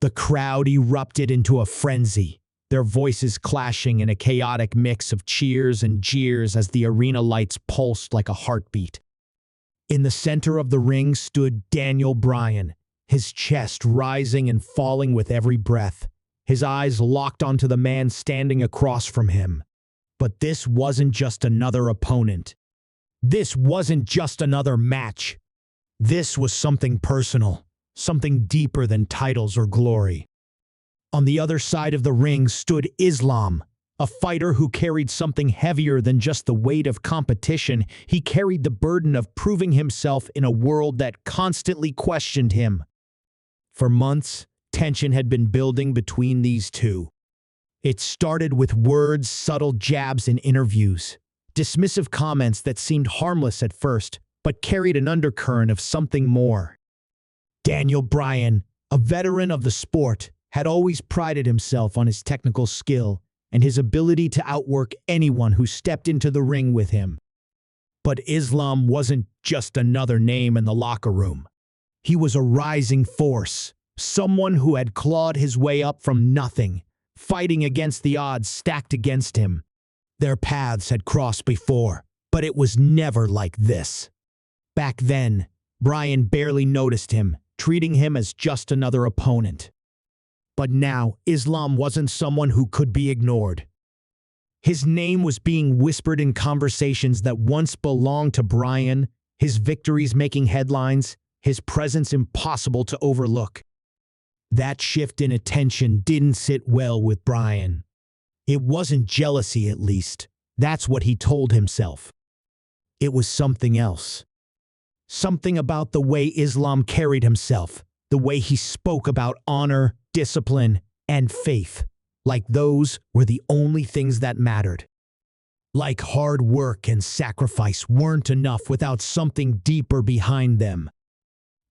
The crowd erupted into a frenzy, their voices clashing in a chaotic mix of cheers and jeers as the arena lights pulsed like a heartbeat. In the center of the ring stood Daniel Bryan, his chest rising and falling with every breath, his eyes locked onto the man standing across from him. But this wasn't just another opponent. This wasn't just another match. This was something personal, something deeper than titles or glory. On the other side of the ring stood Islam, a fighter who carried something heavier than just the weight of competition. He carried the burden of proving himself in a world that constantly questioned him. For months, tension had been building between these two. It started with words, subtle jabs in interviews, dismissive comments that seemed harmless at first, but carried an undercurrent of something more. Daniel Bryan, a veteran of the sport, had always prided himself on his technical skill and his ability to outwork anyone who stepped into the ring with him. But Islam wasn't just another name in the locker room. He was a rising force, someone who had clawed his way up from nothing, fighting against the odds stacked against him. Their paths had crossed before, but it was never like this. Back then, Bryan barely noticed him, treating him as just another opponent. But now, Islam wasn't someone who could be ignored. His name was being whispered in conversations that once belonged to Bryan, his victories making headlines, his presence impossible to overlook. That shift in attention didn't sit well with Bryan. It wasn't jealousy, at least. That's what he told himself. It was something else. Something about the way Islam carried himself, the way he spoke about honor, discipline, and faith, like those were the only things that mattered. Like hard work and sacrifice weren't enough without something deeper behind them.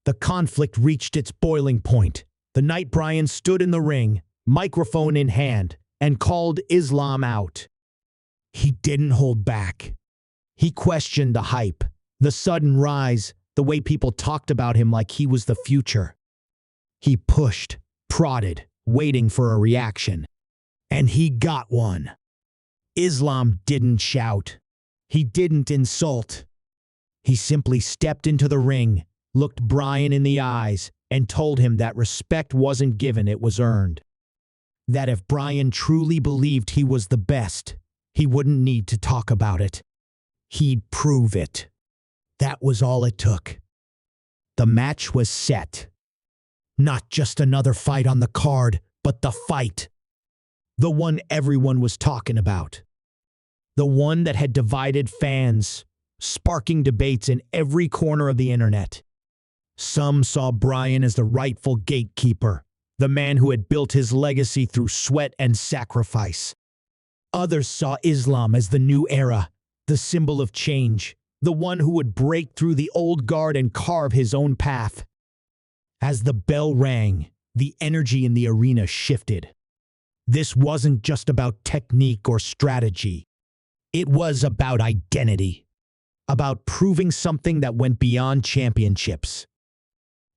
The conflict reached its boiling point the night Bryan stood in the ring, microphone in hand, and called Islam out. He didn't hold back. He questioned the hype, the sudden rise, the way people talked about him like he was the future. He pushed, prodded, waiting for a reaction. And he got one. Islam didn't shout. He didn't insult. He simply stepped into the ring, looked Bryan in the eyes, and told him that respect wasn't given, it was earned. That if Bryan truly believed he was the best, he wouldn't need to talk about it. He'd prove it. That was all it took. The match was set. Not just another fight on the card, but the fight. The one everyone was talking about. The one that had divided fans, sparking debates in every corner of the internet. Some saw Bryan as the rightful gatekeeper, the man who had built his legacy through sweat and sacrifice. Others saw Islam as the new era, the symbol of change, the one who would break through the old guard and carve his own path. As the bell rang, the energy in the arena shifted. This wasn't just about technique or strategy. It was about identity, about proving something that went beyond championships.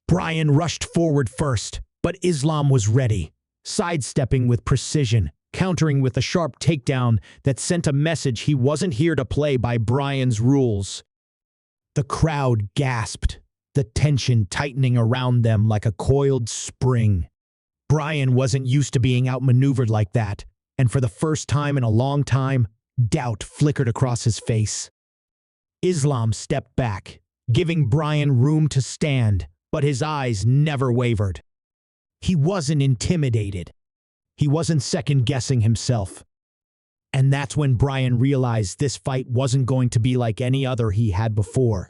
Bryan rushed forward first, but Islam was ready, sidestepping with precision, countering with a sharp takedown that sent a message he wasn't here to play by Bryan's rules. The crowd gasped, the tension tightening around them like a coiled spring. Bryan wasn't used to being outmaneuvered like that, and for the first time in a long time, doubt flickered across his face. Islam stepped back, giving Bryan room to stand, but his eyes never wavered. He wasn't intimidated. He wasn't second-guessing himself. And that's when Bryan realized this fight wasn't going to be like any other he had before.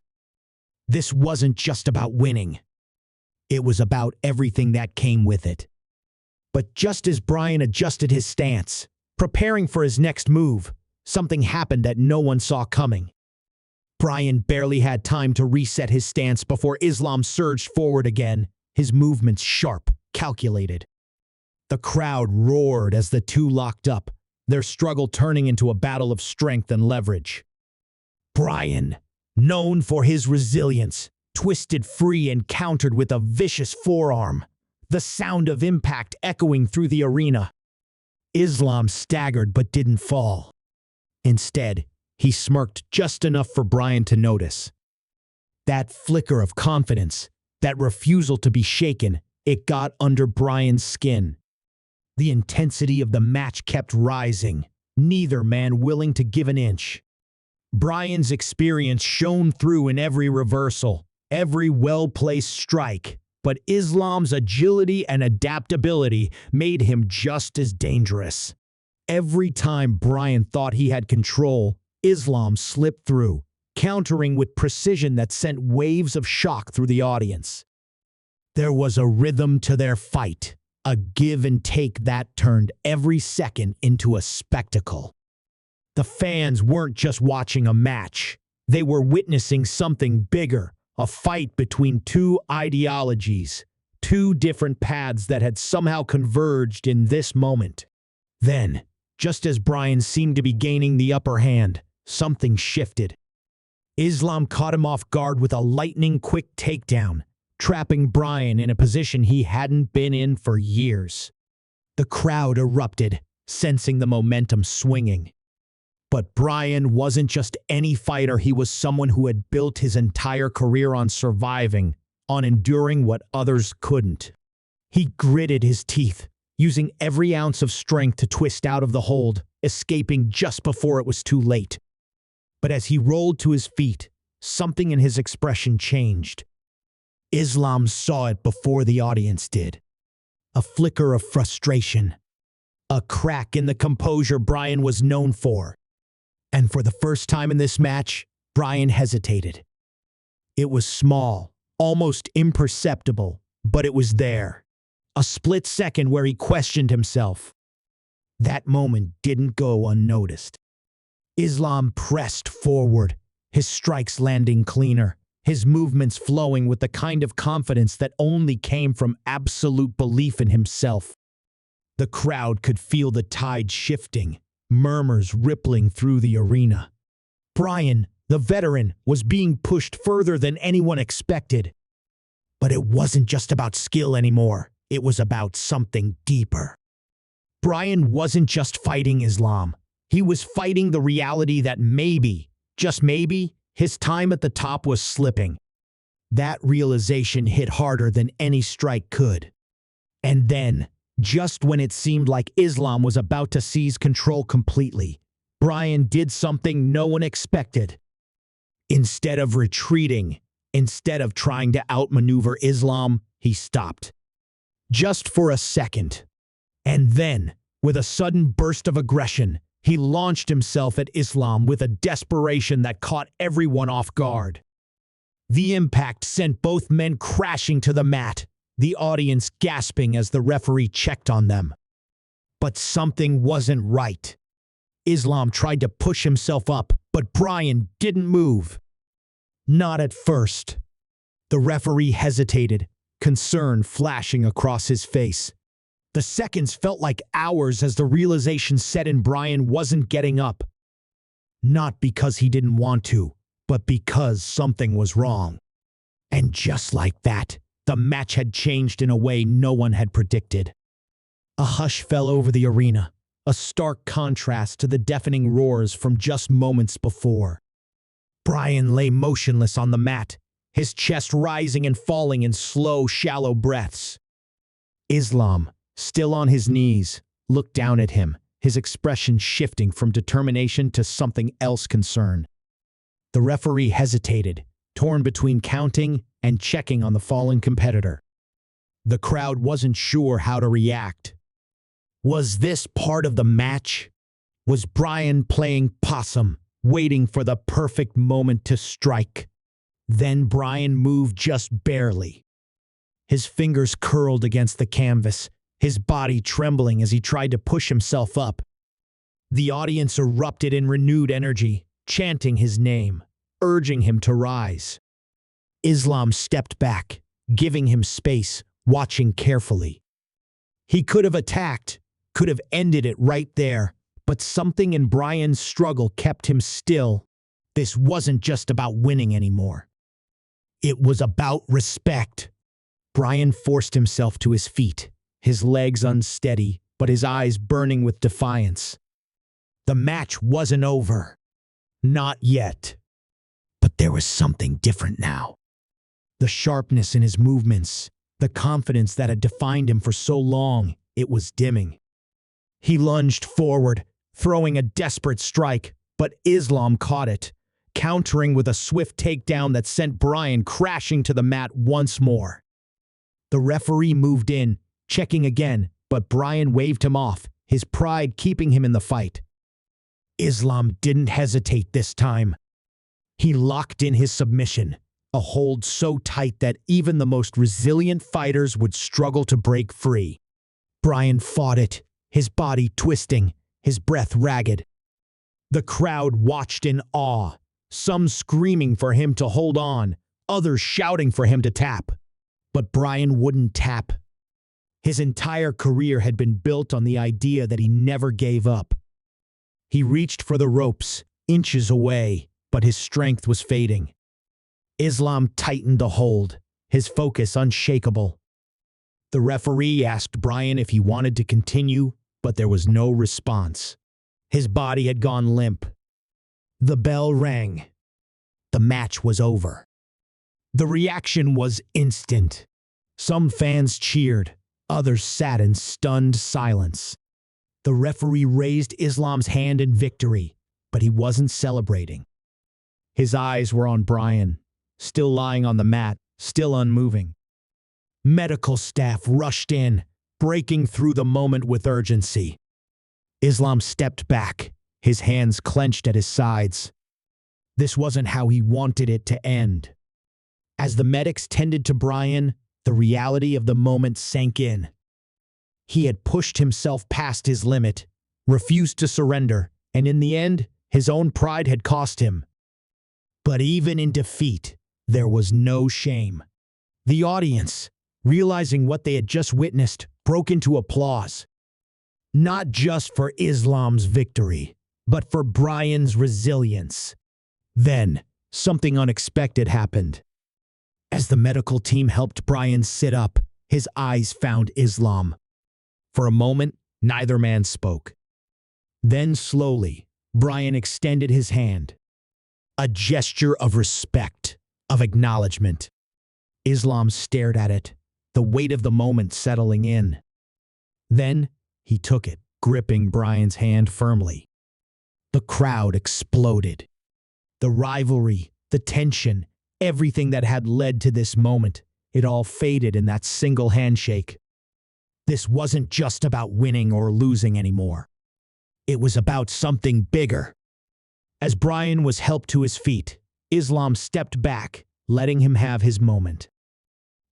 This wasn't just about winning. It was about everything that came with it. But just as Bryan adjusted his stance, preparing for his next move, something happened that no one saw coming. Bryan barely had time to reset his stance before Islam surged forward again, his movements sharp, calculated. The crowd roared as the two locked up, their struggle turning into a battle of strength and leverage. Bryan, known for his resilience, twisted free and countered with a vicious forearm. the sound of impact echoing through the arena. Islam staggered but didn't fall. Instead, he smirked just enough for Bryan to notice. That flicker of confidence, that refusal to be shaken, it got under Bryan's skin. The intensity of the match kept rising, neither man willing to give an inch. Bryan's experience shone through in every reversal, every well-placed strike, but Islam's agility and adaptability made him just as dangerous. Every time Bryan thought he had control, Islam slipped through, countering with precision that sent waves of shock through the audience. There was a rhythm to their fight, a give and take that turned every second into a spectacle. The fans weren't just watching a match, they were witnessing something bigger, a fight between two ideologies, two different paths that had somehow converged in this moment. Then, just as Bryan seemed to be gaining the upper hand, something shifted. Islam caught him off guard with a lightning-quick takedown, trapping Bryan in a position he hadn't been in for years. The crowd erupted, sensing the momentum swinging. But Bryan wasn't just any fighter, he was someone who had built his entire career on surviving, on enduring what others couldn't. He gritted his teeth, using every ounce of strength to twist out of the hold, escaping just before it was too late. But as he rolled to his feet, something in his expression changed. Islam saw it before the audience did. A flicker of frustration. A crack in the composure Bryan was known for. And for the first time in this match, Bryan hesitated. It was small, almost imperceptible, but it was there. A split second where he questioned himself. That moment didn't go unnoticed. Islam pressed forward, his strikes landing cleaner, his movements flowing with the kind of confidence that only came from absolute belief in himself. The crowd could feel the tide shifting, murmurs rippling through the arena. Bryan, the veteran, was being pushed further than anyone expected. But it wasn't just about skill anymore, it was about something deeper. Bryan wasn't just fighting Islam. He was fighting the reality that maybe, just maybe, his time at the top was slipping. That realization hit harder than any strike could. And then, just when it seemed like Islam was about to seize control completely, Bryan did something no one expected. Instead of retreating, instead of trying to outmaneuver Islam, he stopped. Just for a second. And then, with a sudden burst of aggression, he launched himself at Islam with a desperation that caught everyone off guard. The impact sent both men crashing to the mat, the audience gasping as the referee checked on them. But something wasn't right. Islam tried to push himself up, but Bryan didn't move. Not at first. The referee hesitated, concern flashing across his face. The seconds felt like hours as the realization set in Bryan wasn't getting up. Not because he didn't want to, but because something was wrong. And just like that, the match had changed in a way no one had predicted. A hush fell over the arena, a stark contrast to the deafening roars from just moments before. Bryan lay motionless on the mat, his chest rising and falling in slow, shallow breaths. Islam, still on his knees, looked down at him, his expression shifting from determination to something else concerned. The referee hesitated, torn between counting and checking on the fallen competitor. The crowd wasn't sure how to react. Was this part of the match? Was Bryan playing possum, waiting for the perfect moment to strike? Then Bryan moved just barely. His fingers curled against the canvas, his body trembling as he tried to push himself up. The audience erupted in renewed energy, chanting his name, urging him to rise. Islam stepped back, giving him space, watching carefully. He could have attacked, could have ended it right there, but something in Bryan's struggle kept him still. This wasn't just about winning anymore. It was about respect. Bryan forced himself to his feet, his legs unsteady, but his eyes burning with defiance. The match wasn't over. Not yet. But there was something different now. The sharpness in his movements, the confidence that had defined him for so long, it was dimming. He lunged forward, throwing a desperate strike, but Islam caught it, countering with a swift takedown that sent Bryan crashing to the mat once more. The referee moved in, checking again, but Bryan waved him off, his pride keeping him in the fight. Islam didn't hesitate this time. He locked in his submission, a hold so tight that even the most resilient fighters would struggle to break free. Bryan fought it, his body twisting, his breath ragged. The crowd watched in awe, some screaming for him to hold on, others shouting for him to tap. But Bryan wouldn't tap. His entire career had been built on the idea that he never gave up. He reached for the ropes, inches away, but his strength was fading. Islam tightened the hold, his focus unshakable. The referee asked Bryan if he wanted to continue, but there was no response. His body had gone limp. The bell rang. The match was over. The reaction was instant. Some fans cheered, others sat in stunned silence. The referee raised Islam's hand in victory, but he wasn't celebrating. His eyes were on Bryan, still lying on the mat, still unmoving. Medical staff rushed in, breaking through the moment with urgency. Islam stepped back, his hands clenched at his sides. This wasn't how he wanted it to end. As the medics tended to Bryan, the reality of the moment sank in. He had pushed himself past his limit, refused to surrender, and in the end, his own pride had cost him. But even in defeat, there was no shame. The audience, realizing what they had just witnessed, broke into applause. Not just for Islam's victory, but for Bryan's resilience. Then, something unexpected happened. As the medical team helped Bryan sit up, his eyes found Islam. For a moment, neither man spoke. Then slowly, Bryan extended his hand. A gesture of respect, of acknowledgement. Islam stared at it, the weight of the moment settling in. Then, he took it, gripping Bryan's hand firmly. The crowd exploded. The rivalry, the tension, everything that had led to this moment, it all faded in that single handshake. This wasn't just about winning or losing anymore. It was about something bigger. As Bryan was helped to his feet, Islam stepped back, letting him have his moment.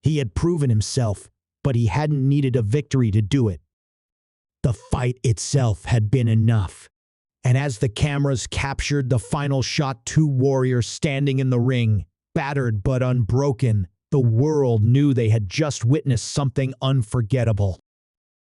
He had proven himself, but he hadn't needed a victory to do it. The fight itself had been enough. And as the cameras captured the final shot, two warriors standing in the ring, battered but unbroken, the world knew they had just witnessed something unforgettable.